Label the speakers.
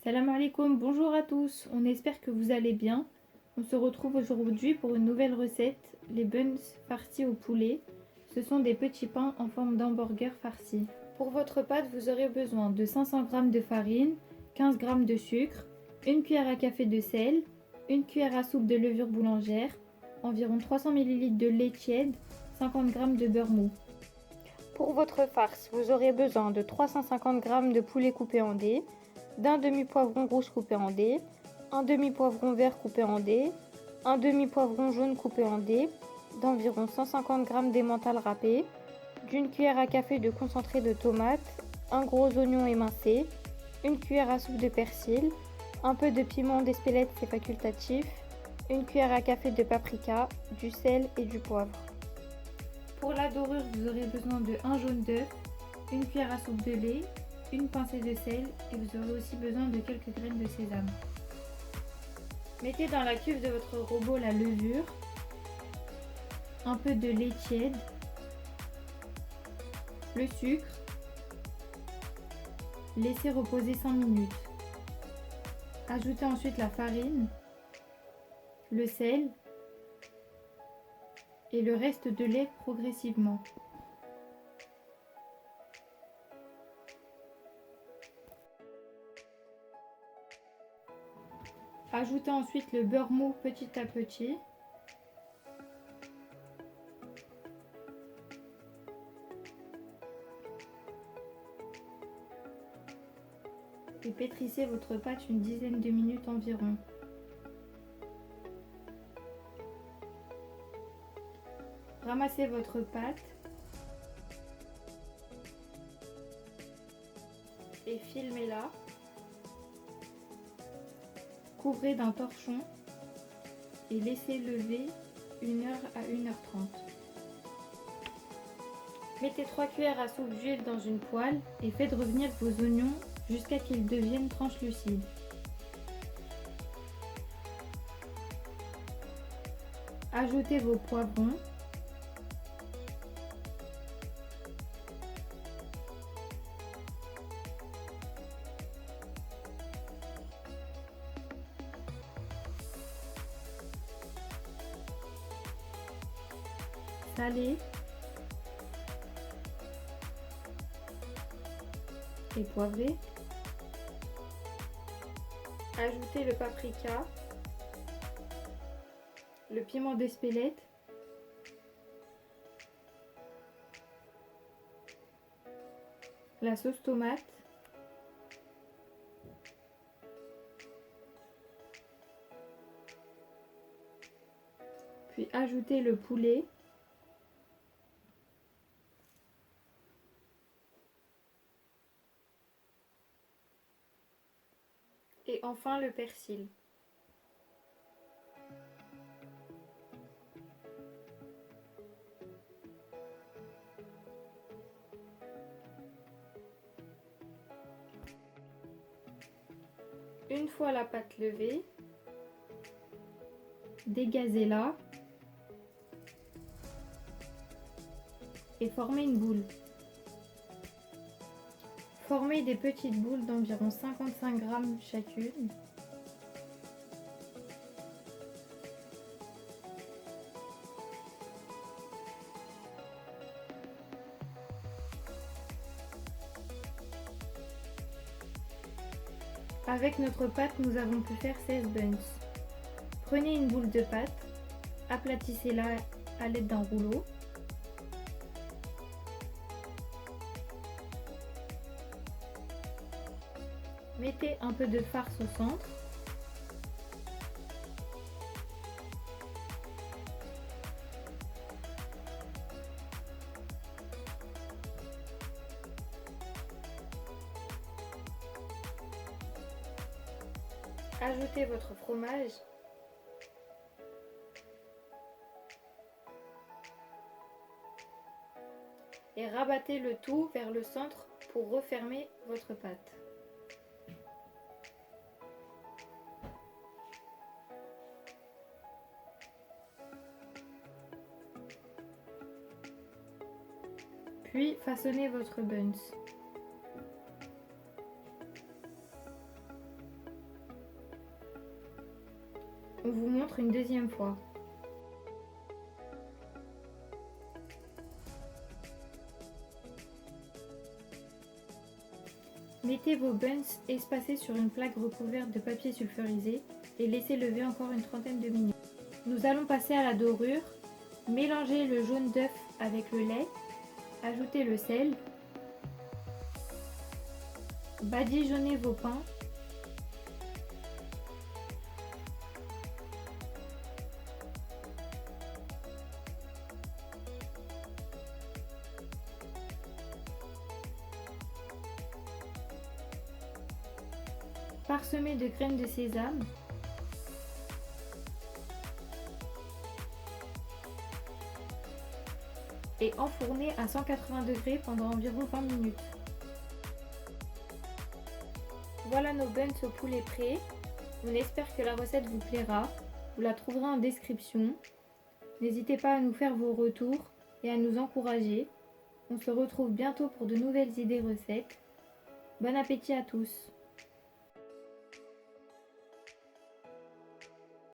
Speaker 1: Salam alaikum, bonjour à tous, on espère que vous allez bien. On se retrouve aujourd'hui pour une nouvelle recette, les buns farcis au poulet. Ce sont des petits pains en forme d'hamburger farci. Pour votre pâte, vous aurez besoin de 500 g de farine, 15 g de sucre, une cuillère à café de sel, une cuillère à soupe de levure boulangère, environ 300 ml de lait tiède, 50 g de beurre mou. Pour votre farce, vous aurez besoin de 350 g de poulet coupé en dés, d'un demi-poivron rouge coupé en dés, un demi-poivron vert coupé en dés, un demi-poivron jaune coupé en dés, d'environ 150 g d'emmental râpé, d'une cuillère à café de concentré de tomate, un gros oignon émincé, une cuillère à soupe de persil, un peu de piment d'Espelette, c'est facultatif, une cuillère à café de paprika, du sel et du poivre. Pour la dorure, vous aurez besoin de 1 jaune d'œuf, une cuillère à soupe de lait, une pincée de sel et vous aurez aussi besoin de quelques graines de sésame. Mettez dans la cuve de votre robot la levure, un peu de lait tiède, le sucre, laissez reposer 5 minutes. Ajoutez ensuite la farine, le sel et le reste de lait progressivement. Ajoutez ensuite le beurre mou petit à petit. Et pétrissez votre pâte une dizaine de minutes environ. Ramassez votre pâte et filmez-la. Couvrez d'un torchon et laissez lever 1h à 1h30. Mettez 3 cuillères à soupe d'huile dans une poêle et faites revenir vos oignons jusqu'à qu'ils deviennent translucides. Ajoutez vos poivrons. Salez et poivrez. Ajoutez le paprika, le piment d'Espelette, la sauce tomate, puis ajoutez le poulet. Et enfin le persil. Une fois la pâte levée, dégazez-la et formez une boule. Formez des petites boules d'environ 55 g chacune. Avec notre pâte, nous avons pu faire 16 buns. Prenez une boule de pâte, aplatissez-la à l'aide d'un rouleau. Mettez un peu de farce au centre. Ajoutez votre fromage. Et rabattez le tout vers le centre pour refermer votre pâte. Puis façonnez votre buns. On vous montre une deuxième fois. Mettez vos buns espacés sur une plaque recouverte de papier sulfurisé et laissez lever encore une trentaine de minutes. Nous allons passer à la dorure. Mélangez le jaune d'œuf avec le lait. Ajoutez le sel. Badigeonnez vos pains. Parsemez de graines de sésame. Et enfournez à 180 degrés pendant environ 20 minutes. Voilà nos buns au poulet prêts. On espère que la recette vous plaira. Vous la trouverez en description. N'hésitez pas à nous faire vos retours et à nous encourager. On se retrouve bientôt pour de nouvelles idées recettes. Bon appétit à tous!